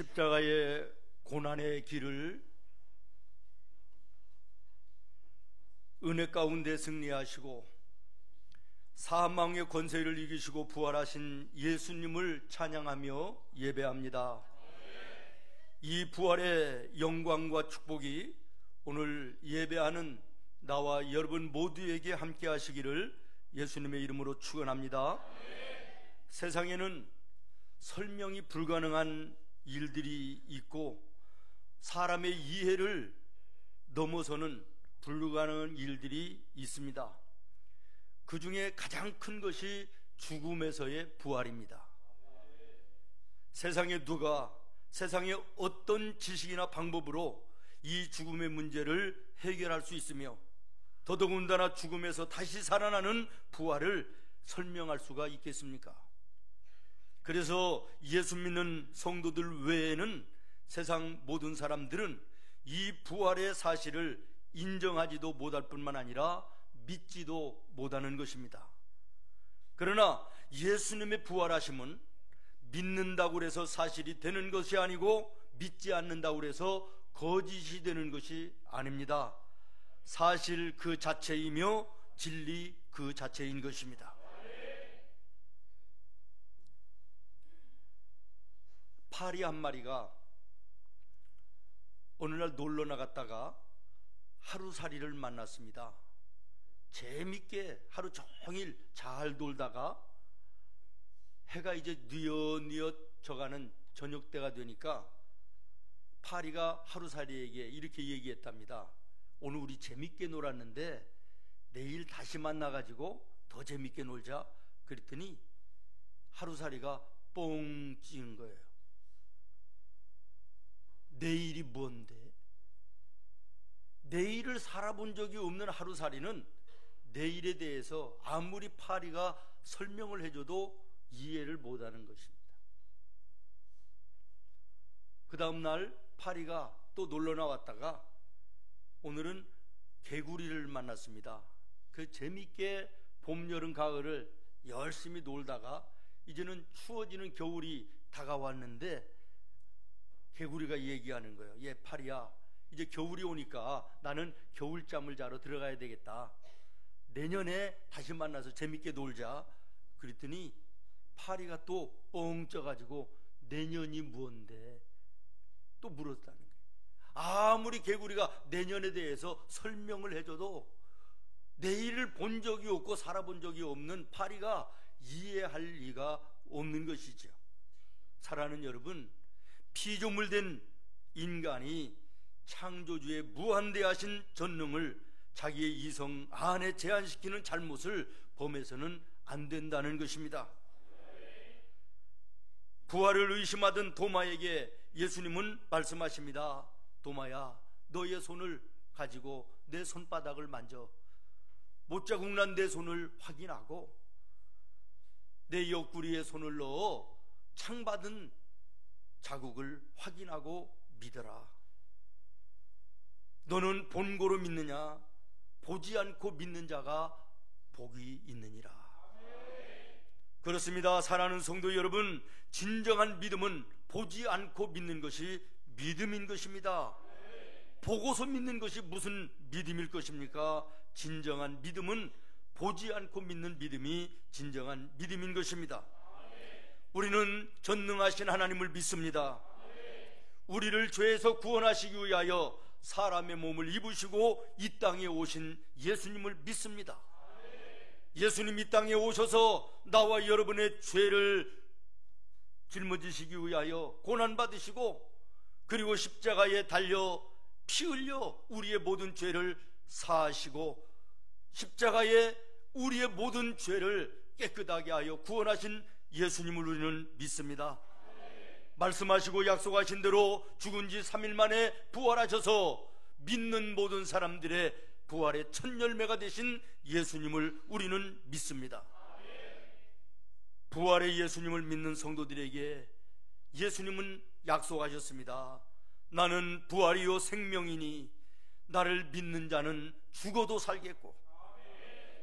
십자가의 고난의 길을 은혜 가운데 승리하시고 사망의 권세를 이기시고 부활하신 예수님을 찬양하며 예배합니다. 이 부활의 영광과 축복이 오늘 예배하는 나와 여러분 모두에게 함께 하시기를 예수님의 이름으로 축원합니다. 세상에는 설명이 불가능한 일들이 있고 사람의 이해를 넘어서는 불가능한 일들이 있습니다. 그 중에 가장 큰 것이 죽음에서의 부활입니다. 세상에 누가 세상의 어떤 지식이나 방법으로 이 죽음의 문제를 해결할 수 있으며 더더군다나 죽음에서 다시 살아나는 부활을 설명할 수가 있겠습니까? 그래서 예수 믿는 성도들 외에는 세상 모든 사람들은 이 부활의 사실을 인정하지도 못할 뿐만 아니라 믿지도 못하는 것입니다. 그러나 예수님의 부활하심은 믿는다고 해서 사실이 되는 것이 아니고 믿지 않는다고 해서 거짓이 되는 것이 아닙니다. 사실 그 자체이며 진리 그 자체인 것입니다. 파리 한 마리가 어느 날 놀러 나갔다가 하루살이를 만났습니다. 재밌게 하루 종일 잘 놀다가 해가 이제 뉘엿뉘엿 져가는 저녁때가 되니까 파리가 하루살이에게 이렇게 얘기했답니다. 오늘 우리 재밌게 놀았는데 내일 다시 만나가지고 더 재밌게 놀자. 그랬더니 하루살이가 뻥 찌은 거예요. 내일이 뭔데? 내일을 살아본 적이 없는 하루살이는 내일에 대해서 아무리 파리가 설명을 해줘도 이해를 못하는 것입니다. 그 다음날 파리가 또 놀러 나왔다가 오늘은 개구리를 만났습니다. 그 재밌게 봄, 여름, 가을을 열심히 놀다가 이제는 추워지는 겨울이 다가왔는데 개구리가 얘기하는 거예요. 예, 파리야, 이제 겨울이 오니까 나는 겨울잠을 자러 들어가야 되겠다. 내년에 다시 만나서 재밌게 놀자. 그랬더니 파리가 또 뻥 쪄가지고 내년이 뭔데? 또 물었다는 거예요. 아무리 개구리가 내년에 대해서 설명을 해줘도 내일을 본 적이 없고 살아본 적이 없는 파리가 이해할 리가 없는 것이죠. 사랑하는 여러분, 피조물된 인간이 창조주의 무한대하신 전능을 자기의 이성 안에 제한시키는 잘못을 범해서는 안 된다는 것입니다. 부활을 의심하던 도마에게 예수님은 말씀하십니다. 도마야, 너의 손을 가지고 내 손바닥을 만져 못자국 난 내 손을 확인하고 내 옆구리에 손을 넣어 창받은 자국을 확인하고 믿어라. 너는 본고로 믿느냐? 보지 않고 믿는 자가 복이 있느니라. 그렇습니다. 사랑하는 성도 여러분, 진정한 믿음은 보지 않고 믿는 것이 믿음인 것입니다. 보고서 믿는 것이 무슨 믿음일 것입니까? 진정한 믿음은 보지 않고 믿는 믿음이 진정한 믿음인 것입니다. 우리는 전능하신 하나님을 믿습니다. 우리를 죄에서 구원하시기 위하여 사람의 몸을 입으시고 이 땅에 오신 예수님을 믿습니다. 예수님 이 땅에 오셔서 나와 여러분의 죄를 짊어지시기 위하여 고난받으시고 그리고 십자가에 달려 피 흘려 우리의 모든 죄를 사하시고 십자가에 우리의 모든 죄를 깨끗하게 하여 구원하신 예수님을 우리는 믿습니다. 말씀하시고 약속하신 대로 죽은 지 3일 만에 부활하셔서 믿는 모든 사람들의 부활의 첫 열매가 되신 예수님을 우리는 믿습니다. 부활의 예수님을 믿는 성도들에게 예수님은 약속하셨습니다. 나는 부활이요 생명이니 나를 믿는 자는 죽어도 살겠고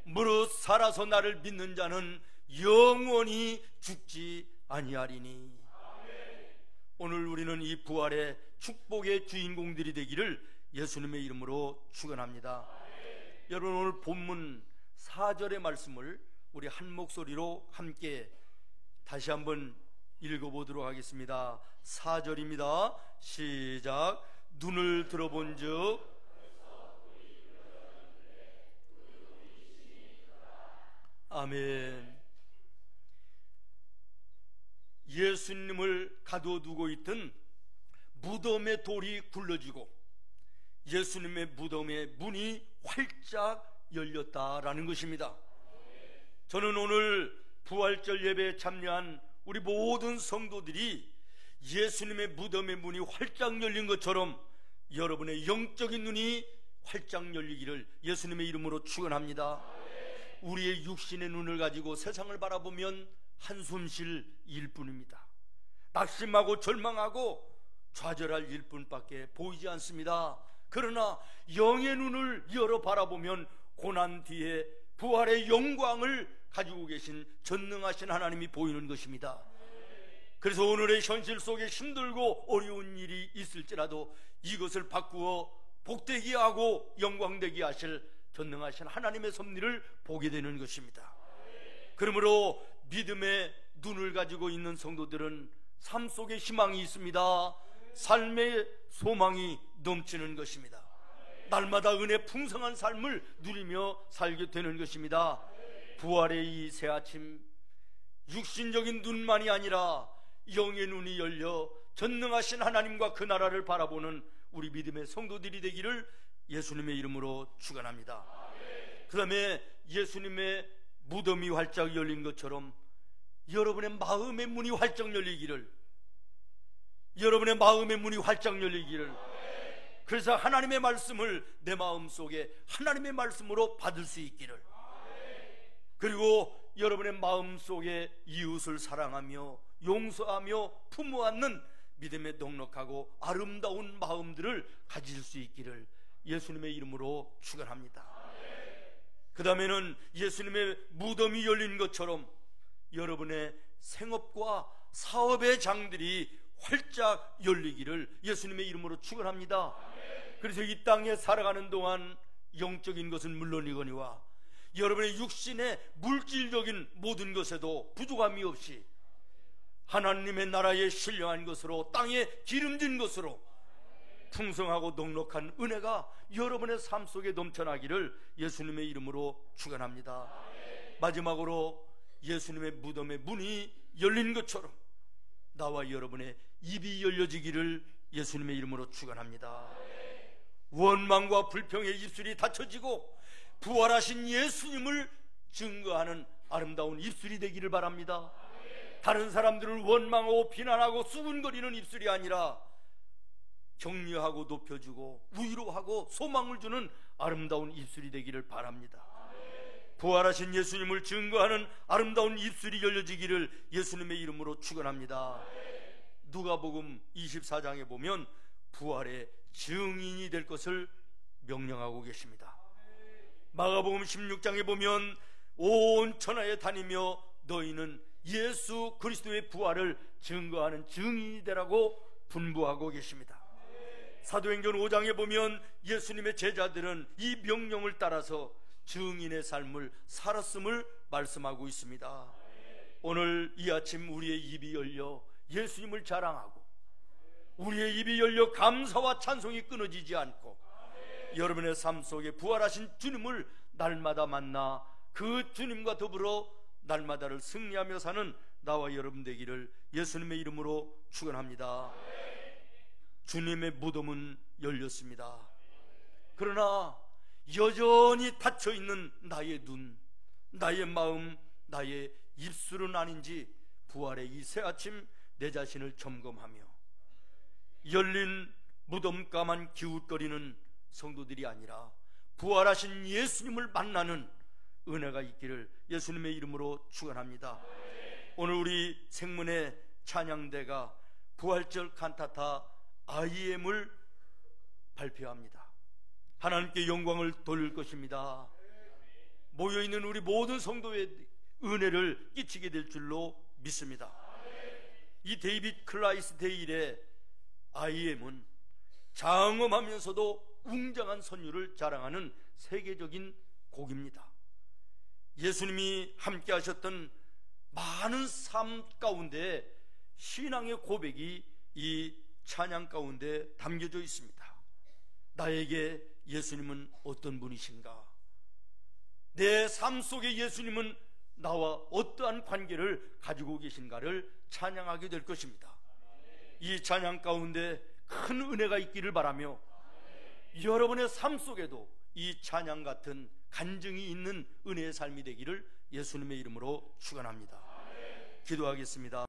무릇 살아서 나를 믿는 자는 영원히 죽지 아니하리니. 오늘 우리는 이 부활의 축복의 주인공들이 되기를 예수님의 이름으로 축원합니다. 여러분, 오늘 본문 4절의 말씀을 우리 한 목소리로 함께 다시 한번 읽어보도록 하겠습니다. 4절입니다. 시작. 눈을 들어본 즉 아멘. 예수님을 가둬두고 있던 무덤의 돌이 굴러지고 예수님의 무덤의 문이 활짝 열렸다라는 것입니다. 저는 오늘 부활절 예배에 참여한 우리 모든 성도들이 예수님의 무덤의 문이 활짝 열린 것처럼 여러분의 영적인 눈이 활짝 열리기를 예수님의 이름으로 축원합니다. 우리의 육신의 눈을 가지고 세상을 바라보면 한숨 쉴 일뿐입니다. 낙심하고 절망하고 좌절할 일뿐밖에 보이지 않습니다. 그러나 영의 눈을 열어 바라보면 고난 뒤에 부활의 영광을 가지고 계신 전능하신 하나님이 보이는 것입니다. 그래서 오늘의 현실 속에 힘들고 어려운 일이 있을지라도 이것을 바꾸어 복되게 하고 영광되게 하실 전능하신 하나님의 섭리를 보게 되는 것입니다. 그러므로 믿음의 눈을 가지고 있는 성도들은 삶 속에 희망이 있습니다. 삶의 소망이 넘치는 것입니다. 날마다 은혜 풍성한 삶을 누리며 살게 되는 것입니다. 부활의 이 새아침, 육신적인 눈만이 아니라 영의 눈이 열려 전능하신 하나님과 그 나라를 바라보는 우리 믿음의 성도들이 되기를 예수님의 이름으로 축원합니다. 그 다음에 예수님의 무덤이 활짝 열린 것처럼 여러분의 마음의 문이 활짝 열리기를, 여러분의 마음의 문이 활짝 열리기를, 그래서 하나님의 말씀을 내 마음속에 하나님의 말씀으로 받을 수 있기를, 그리고 여러분의 마음속에 이웃을 사랑하며 용서하며 품어안는 믿음의 넉넉하고 아름다운 마음들을 가질 수 있기를 예수님의 이름으로 축원합니다. 그 다음에는 예수님의 무덤이 열린 것처럼 여러분의 생업과 사업의 장들이 활짝 열리기를 예수님의 이름으로 축원합니다. 그래서 이 땅에 살아가는 동안 영적인 것은 물론이거니와 여러분의 육신의 물질적인 모든 것에도 부족함이 없이 하나님의 나라에 신령한 것으로, 땅에 기름진 것으로 풍성하고 넉넉한 은혜가 여러분의 삶 속에 넘쳐나기를 예수님의 이름으로 축원합니다. 마지막으로 예수님의 무덤의 문이 열린 것처럼 나와 여러분의 입이 열려지기를 예수님의 이름으로 축원합니다. 원망과 불평의 입술이 닫혀지고 부활하신 예수님을 증거하는 아름다운 입술이 되기를 바랍니다. 다른 사람들을 원망하고 비난하고 수군거리는 입술이 아니라 격려하고 높여주고 위로하고 소망을 주는 아름다운 입술이 되기를 바랍니다. 부활하신 예수님을 증거하는 아름다운 입술이 열려지기를 예수님의 이름으로 축원합니다. 누가복음 24장에 보면 부활의 증인이 될 것을 명령하고 계십니다. 마가복음 16장에 보면 온 천하에 다니며 너희는 예수 그리스도의 부활을 증거하는 증인이 되라고 분부하고 계십니다. 사도행전 5장에 보면 예수님의 제자들은 이 명령을 따라서 증인의 삶을 살았음을 말씀하고 있습니다. 오늘 이 아침 우리의 입이 열려 예수님을 자랑하고 우리의 입이 열려 감사와 찬송이 끊어지지 않고 여러분의 삶 속에 부활하신 주님을 날마다 만나 그 주님과 더불어 날마다를 승리하며 사는 나와 여러분 되기를 예수님의 이름으로 축원합니다. 주님의 무덤은 열렸습니다. 그러나 여전히 닫혀있는 나의 눈, 나의 마음, 나의 입술은 아닌지 부활의 이 새아침 내 자신을 점검하며 열린 무덤가만 기웃거리는 성도들이 아니라 부활하신 예수님을 만나는 은혜가 있기를 예수님의 이름으로 축원합니다. 오늘 우리 생문의 찬양대가 부활절 칸타타 IM을 발표합니다. 하나님께 영광을 돌릴 것입니다. 모여있는 우리 모든 성도의 은혜를 끼치게 될 줄로 믿습니다. 이 데이빗 클라이스데일의 IM은 장엄하면서도 웅장한 선율을 자랑하는 세계적인 곡입니다. 예수님이 함께 하셨던 많은 삶 가운데 신앙의 고백이 이 찬양 가운데 담겨져 있습니다. 나에게 예수님은 어떤 분이신가? 내 삶 속에 예수님은 나와 어떠한 관계를 가지고 계신가를 찬양하게 될 것입니다. 이 찬양 가운데 큰 은혜가 있기를 바라며 여러분의 삶 속에도 이 찬양 같은 간증이 있는 은혜의 삶이 되기를 예수님의 이름으로 축원합니다. 기도하겠습니다.